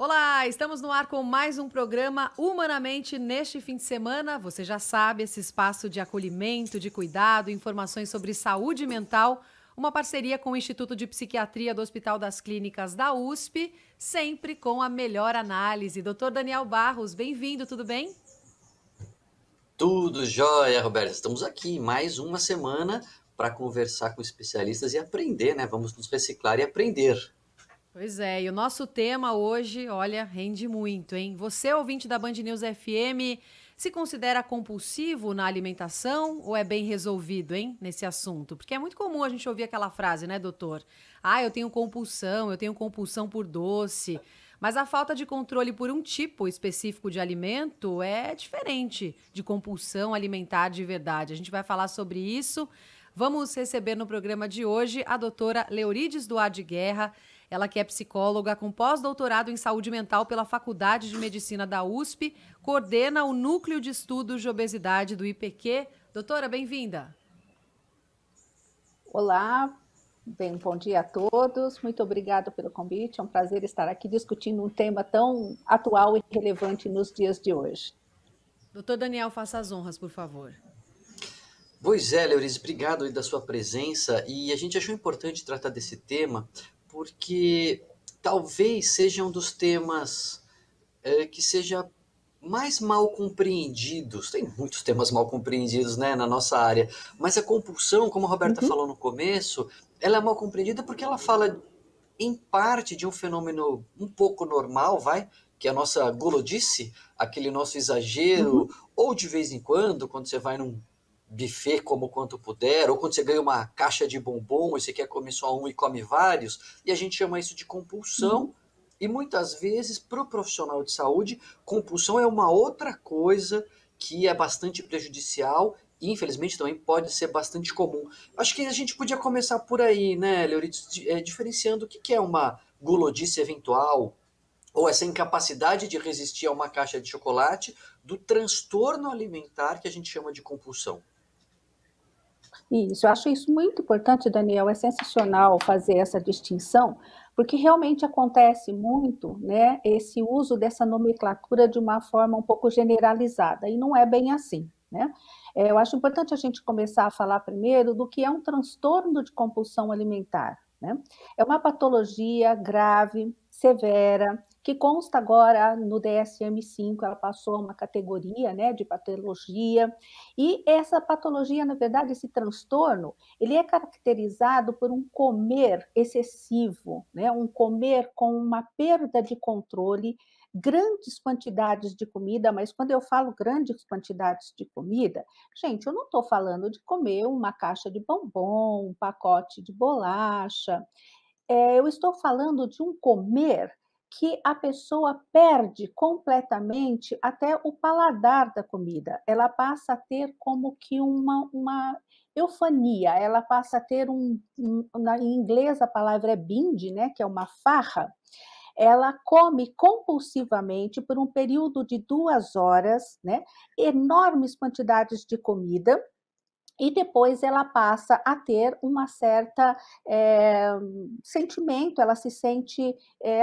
Olá, estamos no ar com mais um programa Humanamente neste fim de semana. Você já sabe, esse espaço de acolhimento, de cuidado, informações sobre saúde mental, uma parceria com o Instituto de Psiquiatria do Hospital das Clínicas da USP, sempre com a melhor análise. Doutor Daniel Barros, bem-vindo, tudo bem? Tudo jóia, Roberto. Estamos aqui mais uma semana para conversar com especialistas e aprender, né? Vamos nos reciclar e aprender. Pois é, e o nosso tema hoje, olha, rende muito, hein? Você, ouvinte da Band News FM, se considera compulsivo na alimentação ou é bem resolvido, hein, nesse assunto? Porque é muito comum a gente ouvir aquela frase, né, doutor? Ah, eu tenho compulsão por doce. Mas a falta de controle por um tipo específico de alimento é diferente de compulsão alimentar de verdade. A gente vai falar sobre isso. Vamos receber no programa de hoje a doutora Leorides Duarte Guerra. Ela que é psicóloga com pós-doutorado em saúde mental pela Faculdade de Medicina da USP, coordena o Núcleo de Estudos de Obesidade do IPQ. Doutora, bem-vinda. Olá, bom dia a todos. Muito obrigada pelo convite. É um prazer estar aqui discutindo um tema tão atual e relevante nos dias de hoje. Doutor Daniel, faça as honras, por favor. Pois é, Leoriz, obrigado aí da sua presença. E a gente achou importante tratar desse tema porque talvez seja um dos temas que seja mais mal compreendidos. Tem muitos temas mal compreendidos, né, na nossa área, mas a compulsão, como a Roberta Uhum, falou no começo, ela é mal compreendida porque ela fala em parte de um fenômeno um pouco normal, vai, que é a nossa gulodice, aquele nosso exagero, uhum. ou de vez em quando você vai num buffet como quanto puder, ou quando você ganha uma caixa de bombom e você quer comer só um e come vários, e a gente chama isso de compulsão. Uhum. E muitas vezes, para o profissional de saúde, compulsão é uma outra coisa que é bastante prejudicial e, infelizmente, também pode ser bastante comum. Acho que a gente podia começar por aí, né, Leorides, diferenciando o que é uma gulodice eventual, ou essa incapacidade de resistir a uma caixa de chocolate, do transtorno alimentar que a gente chama de compulsão. Isso, eu acho isso muito importante, Daniel. É sensacional fazer essa distinção, porque realmente acontece muito, né, esse uso dessa nomenclatura de uma forma um pouco generalizada, e não é bem assim, né? Eu acho importante a gente começar a falar primeiro do que é um transtorno de compulsão alimentar, né? É uma patologia grave, severa, que consta agora no DSM-5, ela passou a uma categoria, né, de patologia, e essa patologia, na verdade, esse transtorno, ele é caracterizado por um comer excessivo, né? Um comer com uma perda de controle, grandes quantidades de comida, mas quando eu falo grandes quantidades de comida, gente, eu não estou falando de comer uma caixa de bombom, um pacote de bolacha, eu estou falando de um comer que a pessoa perde completamente até o paladar da comida. Ela passa a ter como que uma eufania, ela passa a ter em inglês a palavra é binge, né, que é uma farra. Ela come compulsivamente por um período de 2 horas, né, enormes quantidades de comida, e depois ela passa a ter uma certa sentimento, ela se sente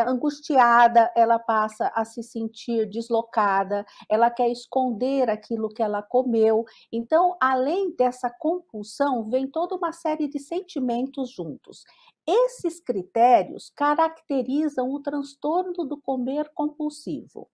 angustiada, ela passa a se sentir deslocada, ela quer esconder aquilo que ela comeu. Então, além dessa compulsão, vem toda uma série de sentimentos juntos. Esses critérios caracterizam o transtorno do comer compulsivo,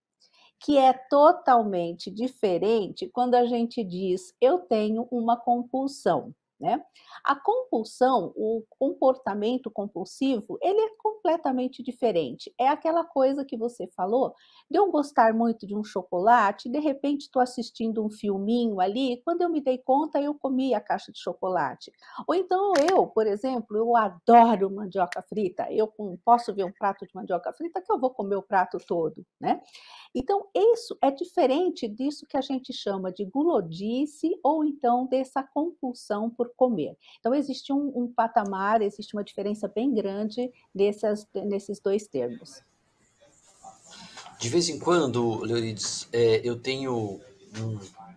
que é totalmente diferente quando a gente diz eu tenho uma compulsão, né? A compulsão, o comportamento compulsivo, ele é completamente diferente. É aquela coisa que você falou, de eu gostar muito de um chocolate, de repente estou assistindo um filminho ali, quando eu me dei conta, eu comi a caixa de chocolate. Ou então eu, por exemplo, eu adoro mandioca frita, eu posso ver um prato de mandioca frita que eu vou comer o prato todo, né? Então, isso é diferente disso que a gente chama de gulodice ou então dessa compulsão por comer. Então, existe um patamar, existe uma diferença bem grande nesses dois termos. De vez em quando, Leonides, eu tenho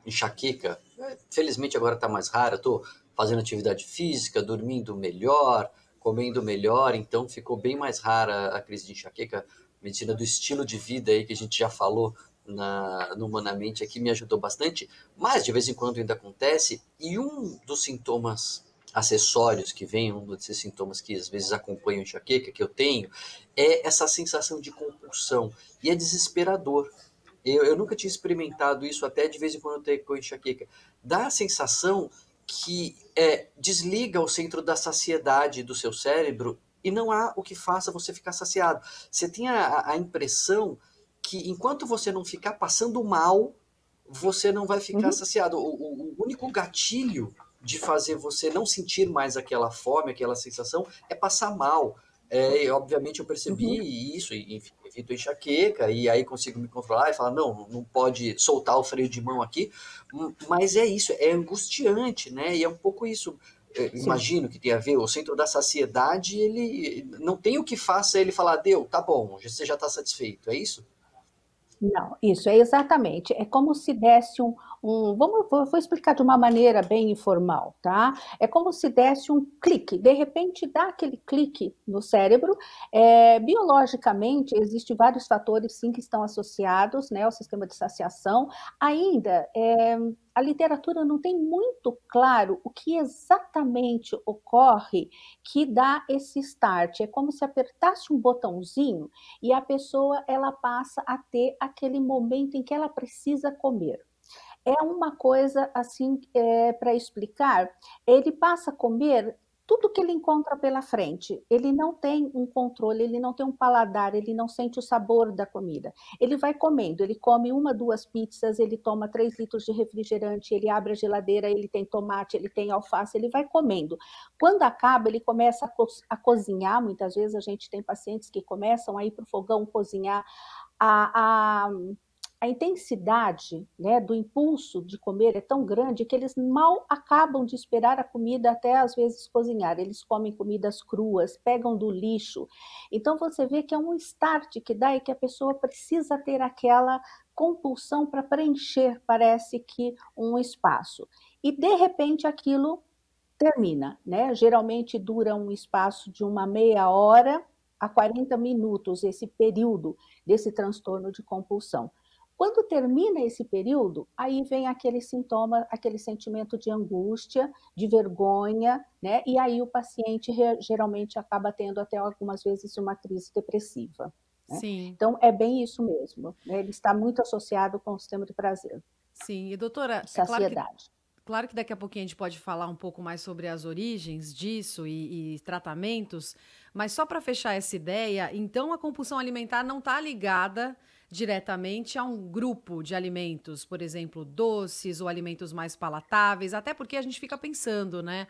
enxaqueca. Felizmente agora está mais rara. Estou fazendo atividade física, dormindo melhor, comendo melhor, então ficou bem mais rara a crise de enxaqueca. medicina do estilo de vida aí que a gente já falou no Humanamente aqui me ajudou bastante, mas de vez em quando ainda acontece, e um dos sintomas acessórios que vem, um desses sintomas que às vezes acompanham a enxaqueca que eu tenho, é essa sensação de compulsão, e é desesperador. Eu nunca tinha experimentado isso, até de vez em quando eu tenho com enxaqueca. Dá a sensação que desliga o centro da saciedade do seu cérebro e não há o que faça você ficar saciado. Você tem a impressão que enquanto você não ficar passando mal, você não vai ficar Uhum. saciado. O único gatilho de fazer você não sentir mais aquela fome, aquela sensação, é passar mal. E, obviamente eu Uhum. percebi isso, e, enfim, evito enxaqueca, e aí consigo me controlar e falar, não, não pode soltar o freio de mão aqui, mas é isso, é angustiante, né? E é um pouco isso. Eu Sim. imagino que tem a ver, o centro da saciedade, ele não tem o que faça ele falar, deu, tá bom, você já está satisfeito, é isso? Não, isso, é exatamente. É como se desse vou explicar de uma maneira bem informal, tá? É como se desse um clique, de repente dá aquele clique no cérebro. Biologicamente, existem vários fatores, sim, que estão associados, né, ao sistema de saciação. Ainda, a literatura não tem muito claro o que exatamente ocorre que dá esse start. É como se apertasse um botãozinho e a pessoa ela passa a ter aquele momento em que ela precisa comer. É uma coisa assim, para explicar, ele passa a comer tudo que ele encontra pela frente. Ele não tem um controle, ele não tem um paladar, ele não sente o sabor da comida. Ele vai comendo, ele come uma, duas pizzas, ele toma 3 litros de refrigerante, ele abre a geladeira, ele tem tomate, ele tem alface, ele vai comendo. Quando acaba, ele começa a cozinhar, muitas vezes a gente tem pacientes que começam a ir para o fogão cozinhar. A, a, a intensidade, né, do impulso de comer é tão grande que eles mal acabam de esperar a comida até às vezes cozinhar. Eles comem comidas cruas, pegam do lixo. Então você vê que é um start que dá e que a pessoa precisa ter aquela compulsão para preencher, parece que um espaço. E de repente aquilo termina, né? Geralmente dura um espaço de uma meia hora a 40 minutos, esse período desse transtorno de compulsão. Quando termina esse período, aí vem aquele sintoma, aquele sentimento de angústia, de vergonha, né? E aí o paciente geralmente acaba tendo até algumas vezes uma crise depressiva. Né? Sim. Então é bem isso mesmo, né? Ele está muito associado com o sistema de prazer, Sim, e doutora, de é saciedade. claro que daqui a pouquinho a gente pode falar um pouco mais sobre as origens disso e tratamentos, mas só para fechar essa ideia, então a compulsão alimentar não está ligada diretamente a um grupo de alimentos, por exemplo, doces ou alimentos mais palatáveis, até porque a gente fica pensando, né?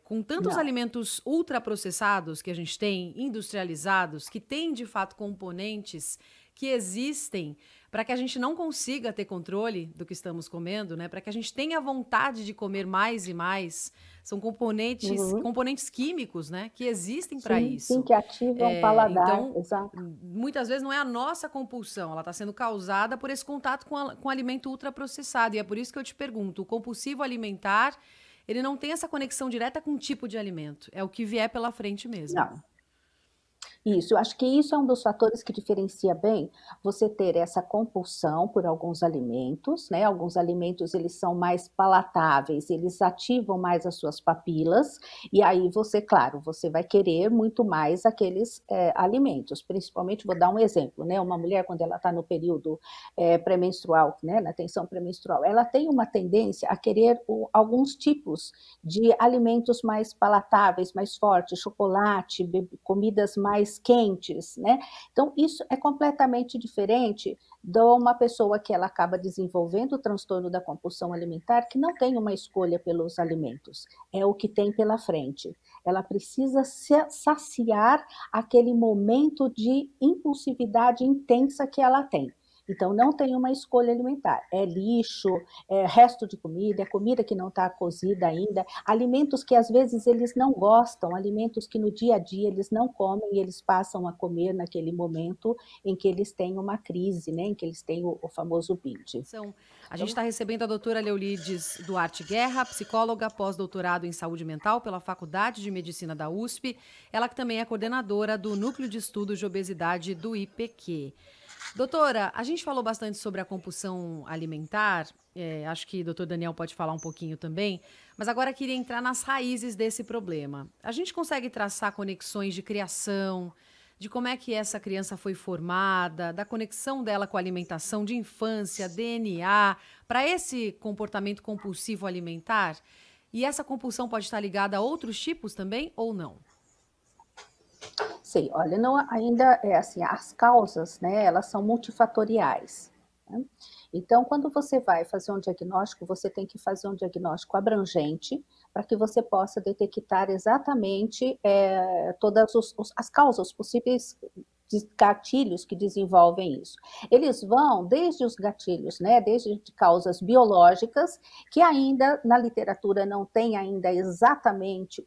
Com tantos Não. alimentos ultraprocessados que a gente tem, industrializados, que têm de fato componentes que existem para que a gente não consiga ter controle do que estamos comendo, né? Para que a gente tenha vontade de comer mais e mais. São Uhum. componentes químicos, né? Que existem para Sim, sim, isso. que ativam o paladar, Então, exato. muitas vezes não é a nossa compulsão, ela está sendo causada por esse contato com alimento ultraprocessado. E é por isso que eu te pergunto: o compulsivo alimentar, ele não tem essa conexão direta com o tipo de alimento. É o que vier pela frente mesmo. Não. Isso, eu acho que isso é um dos fatores que diferencia bem você ter essa compulsão por alguns alimentos, né? Alguns alimentos eles são mais palatáveis, eles ativam mais as suas papilas, e aí você, claro, você vai querer muito mais aqueles alimentos. Principalmente, vou dar um exemplo, né? Uma mulher quando ela está no período pré-menstrual, né? Na tensão pré-menstrual, ela tem uma tendência a querer alguns tipos de alimentos mais palatáveis, mais fortes, chocolate, comidas mais quentes, né? Então, isso é completamente diferente de uma pessoa que ela acaba desenvolvendo o transtorno da compulsão alimentar, que não tem uma escolha pelos alimentos, é o que tem pela frente. Ela precisa saciar aquele momento de impulsividade intensa que ela tem. Então, não tem uma escolha alimentar. É lixo, é resto de comida, é comida que não está cozida ainda, alimentos que às vezes eles não gostam, alimentos que no dia a dia eles não comem e eles passam a comer naquele momento em que eles têm uma crise, né? Em que eles têm o famoso binge. A gente está recebendo a doutora Leolides Duarte Guerra, psicóloga, pós-doutorado em saúde mental pela Faculdade de Medicina da USP, ela que também é coordenadora do Núcleo de Estudos de Obesidade do IPQ. Doutora, a gente falou bastante sobre a compulsão alimentar, acho que o doutor Daniel pode falar um pouquinho também, mas agora queria entrar nas raízes desse problema. A gente consegue traçar conexões de criação, de como é que essa criança foi formada, da conexão dela com a alimentação, de infância, DNA, para esse comportamento compulsivo alimentar? E essa compulsão pode estar ligada a outros tipos também ou não? Sim, olha, não, ainda é assim, as causas, né, elas são multifatoriais, né? Então, quando você vai fazer um diagnóstico, você tem que fazer um diagnóstico abrangente para que você possa detectar exatamente todas as causas possíveis gatilhos que desenvolvem isso. Eles vão desde os gatilhos, né, desde de causas biológicas, que ainda na literatura não tem ainda exatamente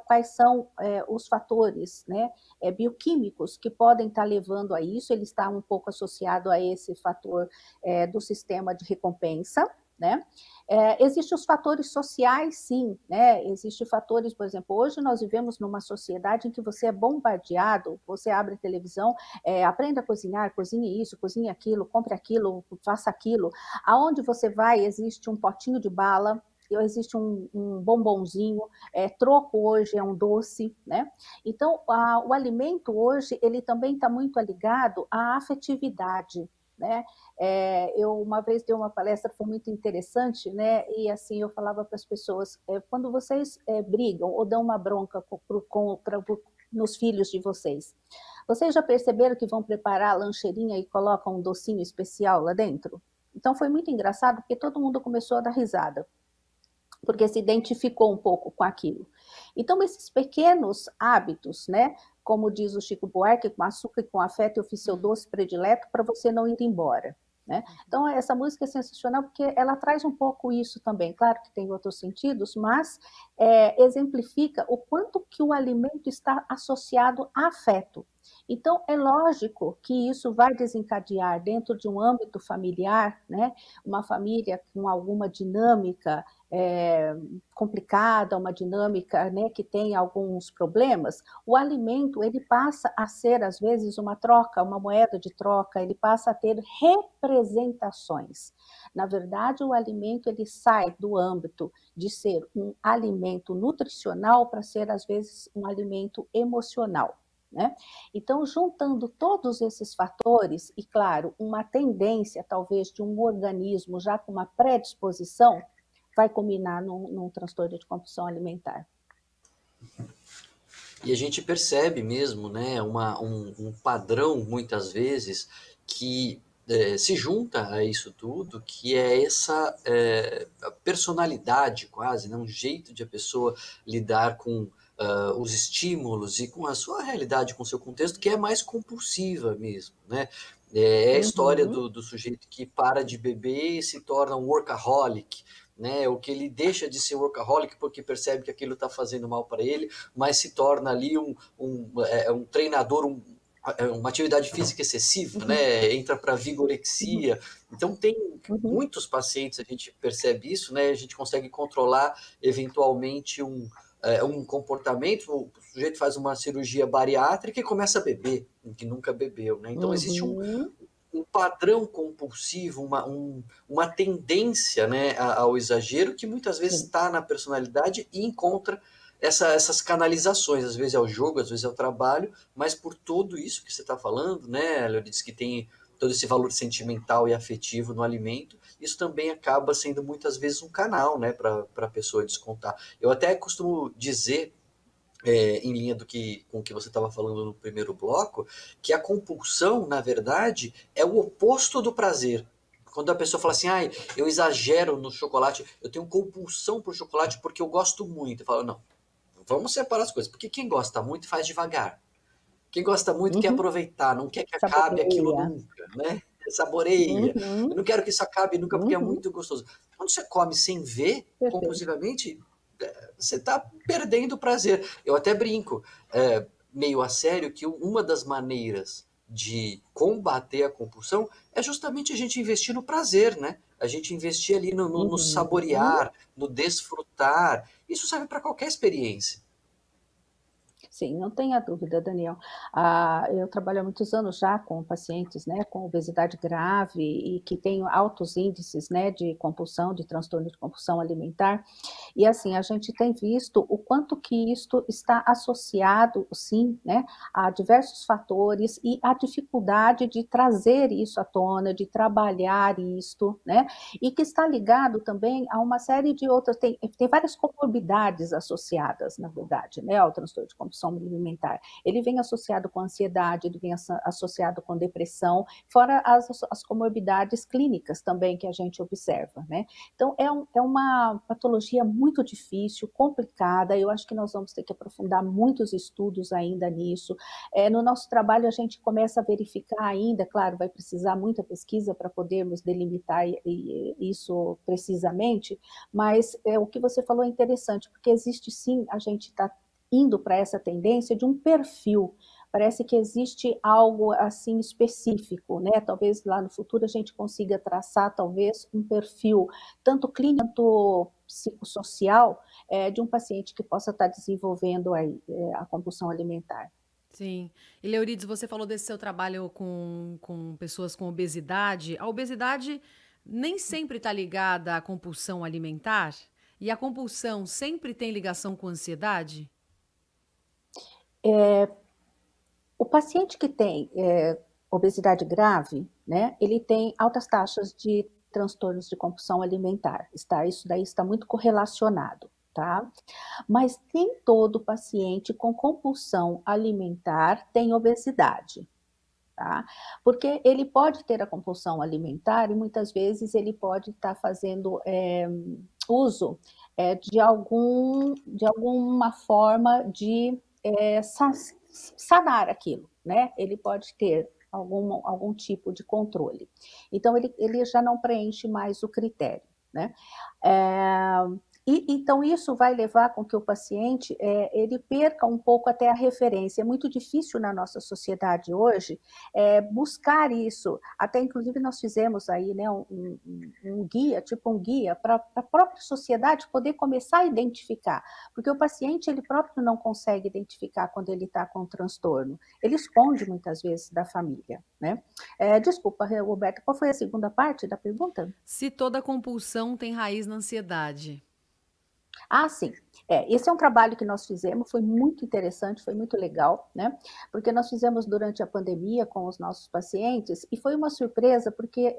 quais são os fatores, né, bioquímicos que podem estar levando a isso. Ele está um pouco associado a esse fator do sistema de recompensa, né? Existem os fatores sociais, sim, né? Existem fatores, por exemplo, hoje nós vivemos numa sociedade em que você é bombardeado, você abre a televisão, aprenda a cozinhar, cozinhe isso, cozinhe aquilo, compre aquilo, faça aquilo. Aonde você vai, existe um potinho de bala, existe um bombonzinho, troco hoje é um doce, né? Então, o alimento hoje, ele também está muito ligado à afetividade, né? Eu uma vez dei uma palestra, foi muito interessante, né? E assim eu falava para as pessoas, quando vocês brigam ou dão uma bronca nos filhos de vocês já perceberam que vão preparar a lancheirinha e colocam um docinho especial lá dentro? Então foi muito engraçado, porque todo mundo começou a dar risada, porque se identificou um pouco com aquilo. Então, esses pequenos hábitos, né? Como diz o Chico Buarque, com açúcar e com afeto eu fiz seu doce predileto para você não ir embora, né? Então, essa música é sensacional porque ela traz um pouco isso também. Claro que tem outros sentidos, mas exemplifica o quanto que o alimento está associado a afeto. Então, é lógico que isso vai desencadear dentro de um âmbito familiar, né? Uma família com alguma dinâmica complicada, uma dinâmica, né, que tem alguns problemas, o alimento ele passa a ser, às vezes, uma troca, uma moeda de troca, ele passa a ter representações. Na verdade, o alimento ele sai do âmbito de ser um alimento nutricional para ser, às vezes, um alimento emocional, né? Então, juntando todos esses fatores, e claro, uma tendência, talvez, de um organismo já com uma predisposição, vai culminar num transtorno de compulsão alimentar. E a gente percebe mesmo, né, um padrão, muitas vezes, que se junta a isso tudo, que é essa personalidade quase, né, um jeito de a pessoa lidar com os estímulos e com a sua realidade, com o seu contexto, que é mais compulsiva mesmo, né? É a história do sujeito que para de beber e se torna um workaholic, né? O que ele deixa de ser workaholic porque percebe que aquilo está fazendo mal para ele, mas se torna ali um treinador, uma atividade física excessiva, né? Entra para vigorexia. Então tem muitos pacientes, a gente percebe isso, né? A gente consegue controlar eventualmente um comportamento, o sujeito faz uma cirurgia bariátrica e começa a beber, que nunca bebeu, né? Então existe um padrão compulsivo, uma tendência, né, ao exagero que muitas vezes está na personalidade e encontra essas canalizações, às vezes é o jogo, às vezes é o trabalho, mas por tudo isso que você está falando, né, Leonides, que tem todo esse valor sentimental e afetivo no alimento, isso também acaba sendo muitas vezes um canal, né, para a pessoa descontar. Eu até costumo dizer, em linha com o que você estava falando no primeiro bloco, que a compulsão, na verdade, é o oposto do prazer. Quando a pessoa fala assim, eu exagero no chocolate, eu tenho compulsão por chocolate porque eu gosto muito. Eu falo, não, vamos separar as coisas, porque quem gosta muito faz devagar. Quem gosta muito quer Uhum. aproveitar, não quer que acabe aquilo Saboreia. nunca, né? Saboreia. Eu Uhum. não quero que isso acabe nunca porque é Uhum. muito gostoso. Quando você come sem ver, Perfeito. compulsivamente, você está perdendo o prazer. Eu até brinco, meio a sério, que uma das maneiras de combater a compulsão é justamente a gente investir no prazer, né? A gente investir ali no Uhum. saborear, no desfrutar. Isso serve para qualquer experiência. Sim, não tenha dúvida, Daniel. Eu trabalho há muitos anos já com pacientes, né, com obesidade grave e que têm altos índices, né, de compulsão, de transtorno de compulsão alimentar. E assim, a gente tem visto o quanto que isto está associado, sim, né, a diversos fatores e a dificuldade de trazer isso à tona, de trabalhar isto, né, e que está ligado também a uma série de outras, tem várias comorbidades associadas, na verdade, né, ao transtorno de compulsão alimentar. Ele vem associado com ansiedade, ele vem associado com depressão, fora as comorbidades clínicas também que a gente observa, né. Então, é uma patologia muito difícil, complicada. Eu acho que nós vamos ter que aprofundar muitos estudos ainda nisso. No nosso trabalho, a gente começa a verificar ainda, claro, vai precisar muita pesquisa para podermos delimitar isso precisamente, mas o que você falou é interessante, porque existe sim, a gente está indo para essa tendência de um perfil. Parece que existe algo assim específico, né? Talvez lá no futuro a gente consiga traçar talvez um perfil tanto clínico quanto psicossocial de um paciente que possa estar desenvolvendo aí a compulsão alimentar. Sim. E Leurides, você falou desse seu trabalho com pessoas com obesidade. A obesidade nem sempre está ligada à compulsão alimentar? E a compulsão sempre tem ligação com ansiedade? O paciente que tem obesidade grave, né, ele tem altas taxas de transtornos de compulsão alimentar. Isso daí está muito correlacionado, tá? Mas nem todo paciente com compulsão alimentar tem obesidade, tá? Porque ele pode ter a compulsão alimentar e muitas vezes ele pode estar fazendo uso de alguma forma de sanar aquilo, né? Ele pode ter algum tipo de controle. Então, ele já não preenche mais o critério, né? É, então, isso vai levar com que o paciente ele perca um pouco até a referência. É muito difícil na nossa sociedade hoje buscar isso. Até, inclusive, nós fizemos aí né, um guia, tipo um guia, para a própria sociedade poder começar a identificar. Porque o paciente, ele próprio não consegue identificar quando ele está com um transtorno. Ele esconde, muitas vezes, da família, né? Desculpa, Roberto, qual foi a segunda parte da pergunta? Se toda compulsão tem raiz na ansiedade. Ah, sim. Esse é um trabalho que nós fizemos, foi muito interessante, foi muito legal, né? Porque nós fizemos durante a pandemia com os nossos pacientes e foi uma surpresa porque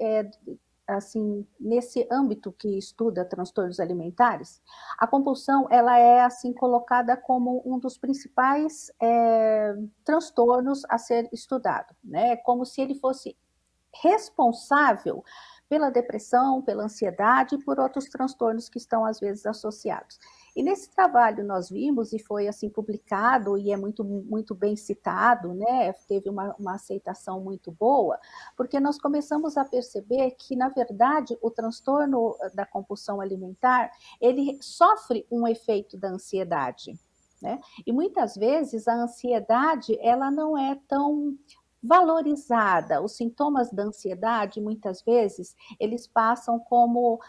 assim, nesse âmbito que estuda transtornos alimentares, a compulsão ela é assim colocada como um dos principais transtornos a ser estudado, né? Como se ele fosse responsável pela depressão, pela ansiedade e por outros transtornos que estão às vezes associados. E nesse trabalho nós vimos, e foi assim publicado, e é muito, muito bem citado, né? Teve uma aceitação muito boa, porque nós começamos a perceber que, na verdade, o transtorno da compulsão alimentar, ele sofre um efeito da ansiedade, né? E muitas vezes a ansiedade, ela não é tão valorizada. Os sintomas da ansiedade, muitas vezes, eles passam como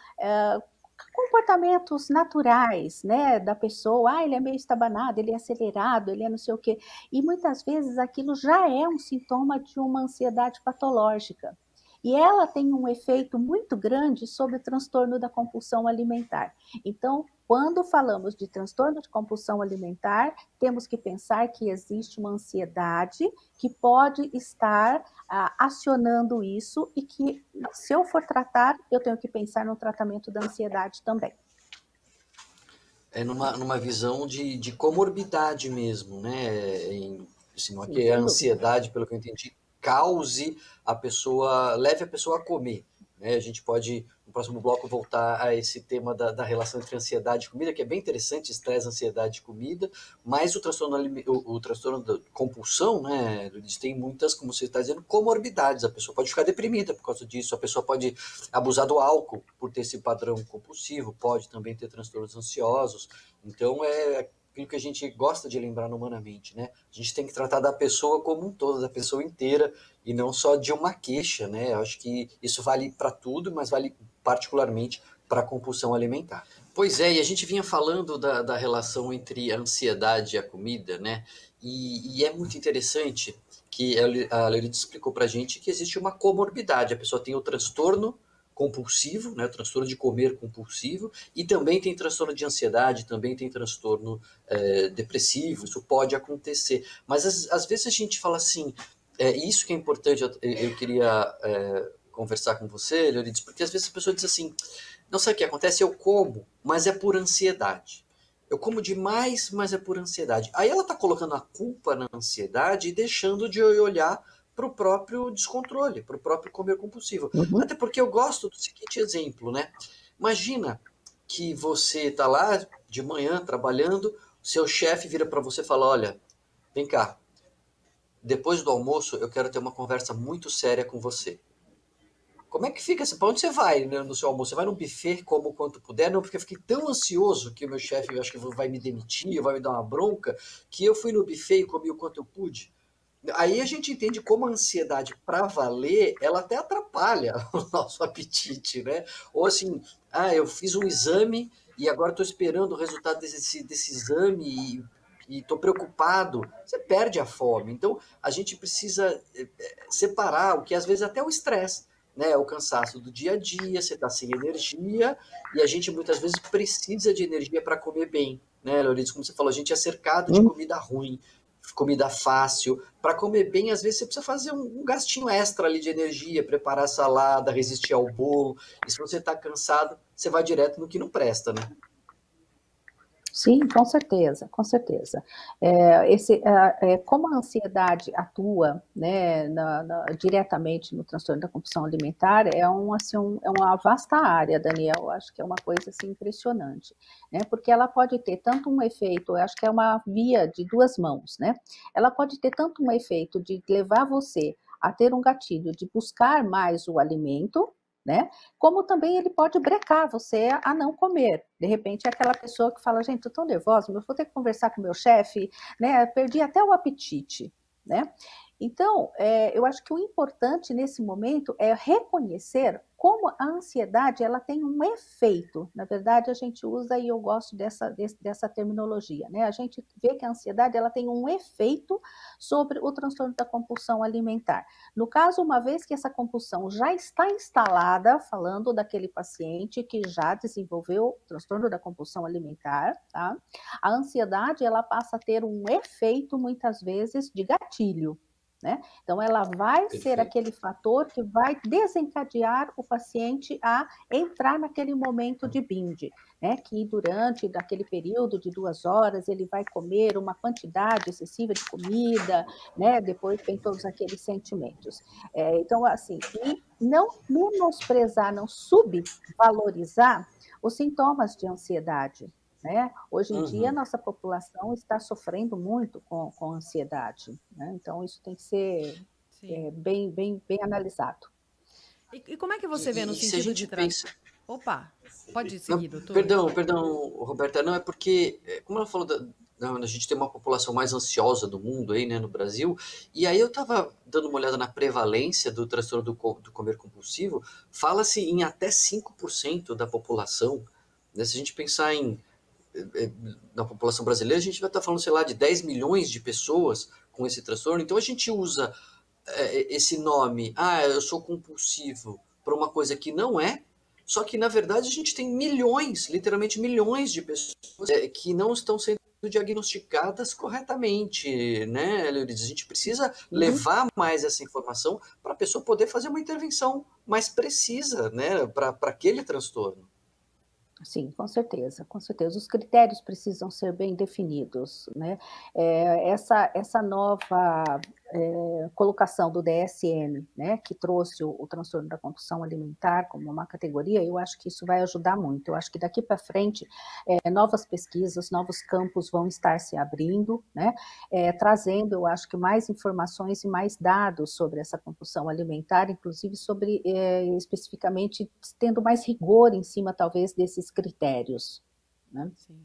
comportamentos naturais, né, da pessoa. Ele é meio estabanado, ele é acelerado, ele é não sei o quê. E muitas vezes aquilo já é um sintoma de uma ansiedade patológica. E ela tem um efeito muito grande sobre o transtorno da compulsão alimentar. Então, quando falamos de transtorno de compulsão alimentar, temos que pensar que existe uma ansiedade que pode estar acionando isso e que, se eu for tratar, eu tenho que pensar no tratamento da ansiedade também. Numa visão de comorbidade mesmo, né? Assim, não é Sim, que a sem dúvida. ansiedade, pelo que eu entendi, cause a pessoa, leve a pessoa a comer. né? A gente pode, no próximo bloco, voltar a esse tema da relação entre ansiedade e comida, que é bem interessante, estresse, ansiedade e comida, mas o transtorno da compulsão, né, eles têm muitas, como você está dizendo, comorbidades. A pessoa pode ficar deprimida por causa disso, a pessoa pode abusar do álcool por ter esse padrão compulsivo, pode também ter transtornos ansiosos. Então, é aquilo que a gente gosta de lembrar humanamente, né? A gente tem que tratar da pessoa como um todo, da pessoa inteira, e não só de uma queixa, né? Eu acho que isso vale para tudo, mas vale particularmente para a compulsão alimentar. Pois é, e a gente vinha falando da relação entre a ansiedade e a comida, né? E é muito interessante que a Leurides explicou para a gente que existe uma comorbidade. A pessoa tem o transtorno compulsivo, né, o transtorno de comer compulsivo, e também tem transtorno de ansiedade, também tem transtorno depressivo, isso pode acontecer. Mas às vezes a gente fala assim, isso que é importante, eu queria conversar com você, Leonidas, porque às vezes a pessoa diz assim, não sabe o que acontece, eu como, mas é por ansiedade. Eu como demais, mas é por ansiedade. Aí ela está colocando a culpa na ansiedade e deixando de olhar para o próprio descontrole, para o próprio comer compulsivo. Uhum. Até porque eu gosto do seguinte exemplo, né? Imagina que você está lá de manhã trabalhando, seu chefe vira para você e fala, olha, vem cá, depois do almoço eu quero ter uma conversa muito séria com você. Como é que fica? Para onde você vai, né, no seu almoço? Você vai num buffet, como quanto puder? Não, porque eu fiquei tão ansioso que o meu chefe, acho que vai me demitir, vai me dar uma bronca, que eu fui no buffet e comi o quanto eu pude. Aí a gente entende como a ansiedade para valer, ela até atrapalha o nosso apetite, né? Ou assim, eu fiz um exame e agora estou esperando o resultado desse exame e estou preocupado. Você perde a fome. Então, a gente precisa separar o que às vezes até o estresse, né? O cansaço do dia a dia, você está sem energia e a gente muitas vezes precisa de energia para comer bem, né, Leonidas? Como você falou, a gente é cercado de Uhum. comida ruim, comida fácil. Para comer bem, às vezes você precisa fazer um gastinho extra ali de energia, preparar a salada, resistir ao bolo. E se você está cansado, você vai direto no que não presta, né? Sim, com certeza, com certeza. Como a ansiedade atua, né, diretamente no transtorno da compulsão alimentar, é uma vasta área, Daniel. Acho que é uma coisa assim, impressionante, né? Porque ela pode ter tanto um efeito, eu acho que é uma via de duas mãos, né? Ela pode ter tanto um efeito de levar você a ter um gatilho de buscar mais o alimento, né? Como também ele pode brecar você a não comer. De repente é aquela pessoa que fala, gente, eu tô tão nervosa, mas vou ter que conversar com o meu chefe, né? Perdi até o apetite, né? Então, eu acho que o importante nesse momento é reconhecer como a ansiedade ela tem um efeito. Na verdade, a gente usa, e eu gosto dessa terminologia, né? A gente vê que a ansiedade ela tem um efeito sobre o transtorno da compulsão alimentar. No caso, uma vez que essa compulsão já está instalada, falando daquele paciente que já desenvolveu o transtorno da compulsão alimentar, tá? A ansiedade ela passa a ter um efeito, muitas vezes, de gatilho. Né? Então, ela vai ser Perfeito. aquele fator que vai desencadear o paciente a entrar naquele momento de binge, né? Que durante aquele período de 2 horas ele vai comer uma quantidade excessiva de comida, né? Depois vem todos aqueles sentimentos. Então, assim, e não menosprezar, não subvalorizar os sintomas de ansiedade. Né? Hoje em dia, a Uhum. nossa população está sofrendo muito com ansiedade. Né? Então, isso tem que ser Sim. bem analisado. E como é que você vê no Se a sentido gente de tratar? pensa. Opa, pode Não, seguir, doutor. perdão, Roberta, não, é porque, como ela falou, a gente tem uma população mais ansiosa do mundo aí, né, no Brasil, e aí eu estava dando uma olhada na prevalência do transtorno do comer compulsivo, fala-se em até 5% da população, né, se a gente pensar na população brasileira, a gente vai estar falando, sei lá, de 10 milhões de pessoas com esse transtorno, então a gente usa esse nome, eu sou compulsivo, para uma coisa que não é, só que na verdade a gente tem milhões, literalmente milhões de pessoas que não estão sendo diagnosticadas corretamente, né, Leonidas? A gente precisa Uhum. levar mais essa informação para a pessoa poder fazer uma intervenção mais precisa, né, para aquele transtorno. Sim, com certeza, com certeza. Os critérios precisam ser bem definidos, né? Essa nova colocação do DSM, né, que trouxe o transtorno da compulsão alimentar como uma categoria, eu acho que isso vai ajudar muito. Eu acho que daqui para frente, novas pesquisas, novos campos vão estar se abrindo, né, trazendo, eu acho que mais informações e mais dados sobre essa compulsão alimentar, inclusive sobre, especificamente, tendo mais rigor em cima, talvez, desses critérios, né? Sim.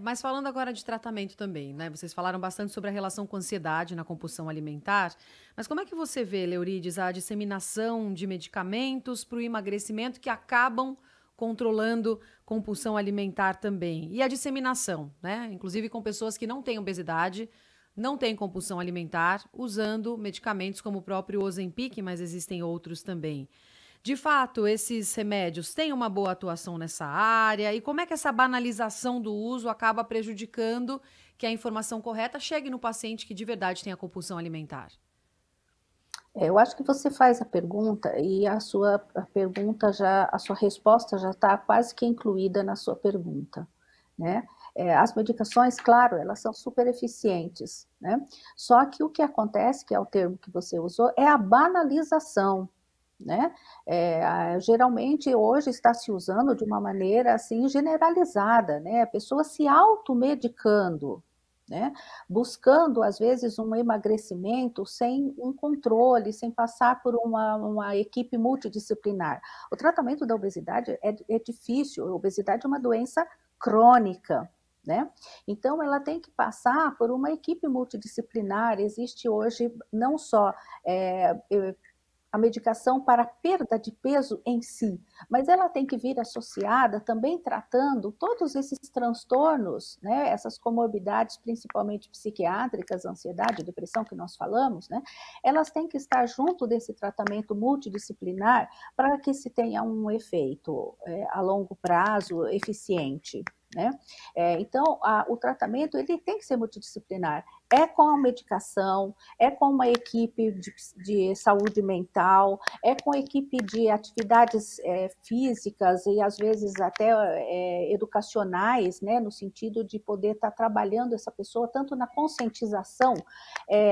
Mas falando agora de tratamento também, né? Vocês falaram bastante sobre a relação com ansiedade na compulsão alimentar, mas como é que você vê, Leurides, a disseminação de medicamentos para o emagrecimento que acabam controlando compulsão alimentar também? E a disseminação, né? Inclusive com pessoas que não têm obesidade, não têm compulsão alimentar, usando medicamentos como o próprio Ozempic, mas existem outros também. De fato, esses remédios têm uma boa atuação nessa área? E como é que essa banalização do uso acaba prejudicando que a informação correta chegue no paciente que de verdade tem a compulsão alimentar? Eu acho que você faz a pergunta e a sua resposta já está quase que incluída na sua pergunta, né? As medicações, claro, elas são super eficientes, né? Só que o que acontece, que é o termo que você usou, é a banalização, né? Geralmente hoje está se usando de uma maneira assim generalizada, né? A pessoa se automedicando, né? Buscando às vezes um emagrecimento sem um controle, sem passar por uma equipe multidisciplinar. O tratamento da obesidade é difícil, a obesidade é uma doença crônica, né? Então, ela tem que passar por uma equipe multidisciplinar. Existe hoje não só a medicação para perda de peso em si, mas ela tem que vir associada também tratando todos esses transtornos, né, essas comorbidades, principalmente psiquiátricas, ansiedade, depressão que nós falamos, né, elas têm que estar junto desse tratamento multidisciplinar para que se tenha um efeito a longo prazo eficiente, né? Então, o tratamento ele tem que ser multidisciplinar. É com a medicação, é com uma equipe de saúde mental, é com a equipe de atividades físicas e às vezes até educacionais, né, no sentido de poder estar trabalhando essa pessoa tanto na conscientização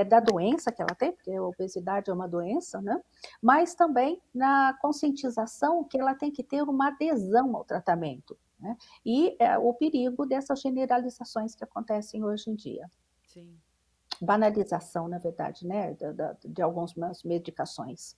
da doença que ela tem, porque a obesidade é uma doença, né, mas também na conscientização que ela tem que ter uma adesão ao tratamento, né, e o perigo dessas generalizações que acontecem hoje em dia. Sim. Banalização, na verdade, né, de algumas medicações.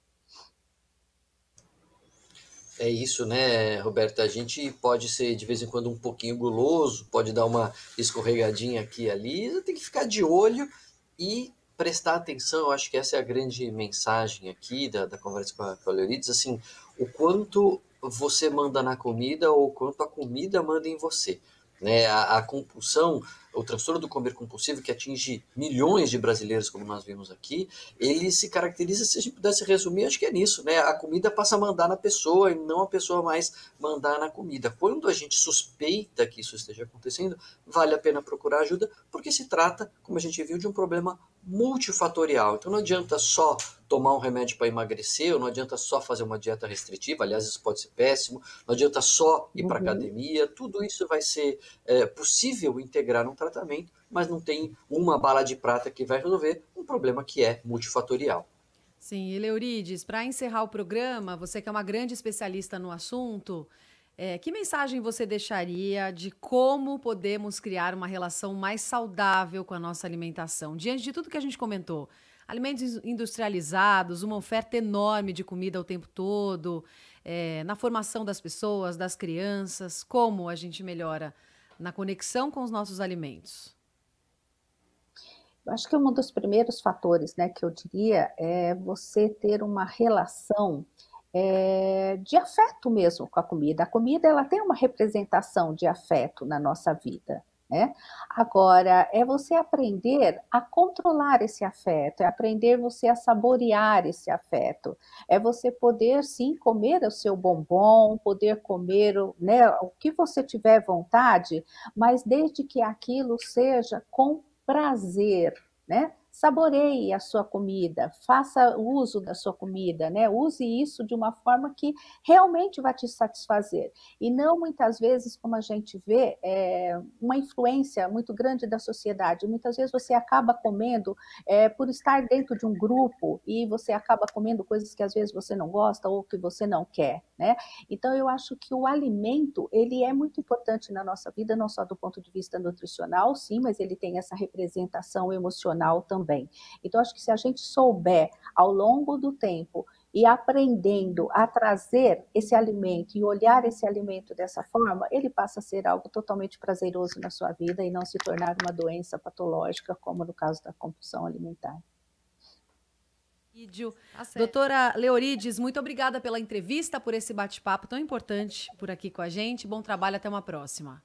É isso, né, Roberta? A gente pode ser de vez em quando um pouquinho guloso, pode dar uma escorregadinha aqui e ali, tem que ficar de olho e prestar atenção. Eu acho que essa é a grande mensagem aqui da conversa com a Leurides, assim, o quanto você manda na comida ou o quanto a comida manda em você. Né? A compulsão, o transtorno do comer compulsivo, que atinge milhões de brasileiros, como nós vimos aqui, ele se caracteriza, se a gente pudesse resumir, acho que é nisso, né? A comida passa a mandar na pessoa e não a pessoa mais mandar na comida. Quando a gente suspeita que isso esteja acontecendo, vale a pena procurar ajuda, porque se trata, como a gente viu, de um problema multifatorial. Então não adianta só tomar um remédio para emagrecer, ou não adianta só fazer uma dieta restritiva, aliás, isso pode ser péssimo, não adianta só ir para academia, tudo isso vai ser possível integrar num tratamento, mas não tem uma bala de prata que vai resolver um problema que é multifatorial. Sim, e Leurides, para encerrar o programa, você que é uma grande especialista no assunto, que mensagem você deixaria de como podemos criar uma relação mais saudável com a nossa alimentação? Diante de tudo que a gente comentou, alimentos industrializados, uma oferta enorme de comida o tempo todo, na formação das pessoas, das crianças, como a gente melhora na conexão com os nossos alimentos? Eu acho que um dos primeiros fatores, né, que eu diria é você ter uma relação de afeto mesmo com a comida. A comida ela tem uma representação de afeto na nossa vida, né? Agora, é você aprender a controlar esse afeto, é aprender você a saborear esse afeto, é você poder sim comer o seu bombom, poder comer né, o que você tiver vontade, mas desde que aquilo seja com prazer, né? saboreie a sua comida, faça uso da sua comida, né? Use isso de uma forma que realmente vai te satisfazer. E não muitas vezes, como a gente vê, uma influência muito grande da sociedade. Muitas vezes você acaba comendo por estar dentro de um grupo e você acaba comendo coisas que às vezes você não gosta ou que você não quer, né? Então eu acho que o alimento, ele é muito importante na nossa vida, não só do ponto de vista nutricional, sim, mas ele tem essa representação emocional também. Então acho que se a gente souber ao longo do tempo e aprendendo a trazer esse alimento e olhar esse alimento dessa forma, ele passa a ser algo totalmente prazeroso na sua vida e não se tornar uma doença patológica, como no caso da compulsão alimentar. Doutora Leorides, muito obrigada pela entrevista, por esse bate-papo tão importante por aqui com a gente. Bom trabalho, até uma próxima.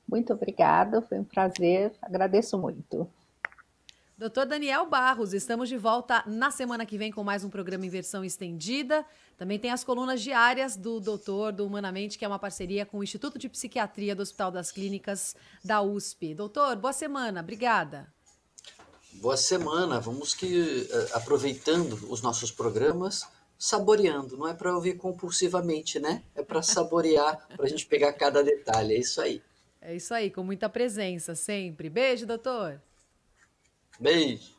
Muito obrigada, foi um prazer, agradeço muito. Doutor Daniel Barros, estamos de volta na semana que vem com mais um programa em versão estendida. Também tem as colunas diárias do doutor do Humanamente, que é uma parceria com o Instituto de Psiquiatria do Hospital das Clínicas da USP. Doutor, boa semana, obrigada. Boa semana, vamos que aproveitando os nossos programas, saboreando, não é para ouvir compulsivamente, né? É para saborear, para a gente pegar cada detalhe, é isso aí. É isso aí, com muita presença sempre. Beijo, doutor. Beijo.